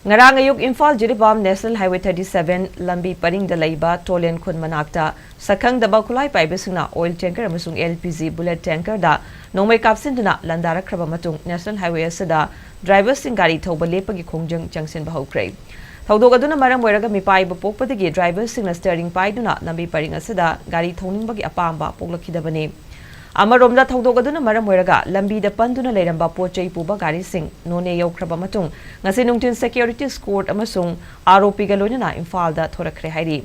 Ngarang ayuk Imphal Jiribam National Highway 37 lambi paringda laiba tolen khun manakta Sakhangdaba khutlai paiba singna oil tanker amasung LPG bullet tanker da nongmei kapsinduna landarakhiba matung National Highway asada driver sing gari thoba lepagi khongjang changsinba houkhre Thawdog aduna maram oiraga mipaiba pokpadagi driver singna steering paiduna lambi paring asada gari thonningbagi apamba poklakhidabani Amaromda thawdog aduna maram oiraga lambi da panduna leiramba pochai puba gari sing none yaukraba matung ngasi nungtin security escort amasung ROP ga loinana Imphal da thorakhre hairi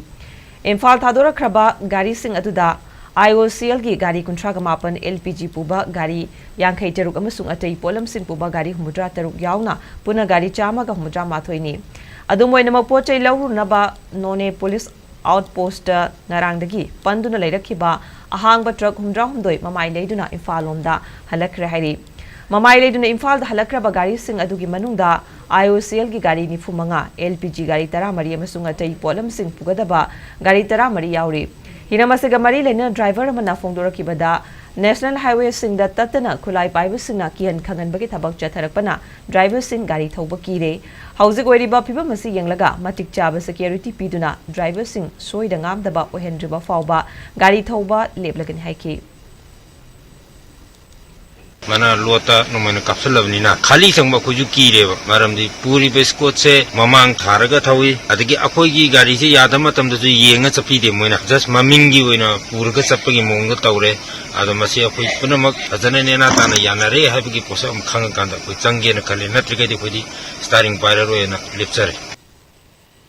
Imphal thadorakraba gari sing aduda IOCL gi gari kuntraga mapan LPG puba gari yankhai teruk amasung atai polam sing puba gari humudra teruk yauna puna gari chama ga humudra mathoini adumoina ma pochai laurunaba none police outpost narangdagi panduna leirakhiba ahangba truck humdra humdoi mamai leiduna Imphal lomda halakre hairi mamai leiduna Imphal da halakraba gari sing adugi manungda IOCL gi gari nifumanga LPG gari taramari amasung atai polam sing pugadaba gari taramari yauri hinamasiga mari lena driver amana fongdorakibada National Highway singda tatana khulai paiba singna kihan khangan bagi thabak chatharakpana driver sing gari thauba kire hauzik oiriba phiba masi yenglaga matik chaba security piduna driver sing soida ngamdaba ohendriba fauba gari thauba leblagani haiki Mana lota nomena kapsulabni na khali sangba khuju kireba maramdi puri beskot se mamang tharaga thawi adagi akhoi gi gari se yadama tamda ju yenga chapi de moina just mamingi oina purga chapagi mongda tawre adamasi akhoi punamak ajana nena tana yanare habigi posam khang kanda koi change na khale natrika de khodi starring pyro ena lecture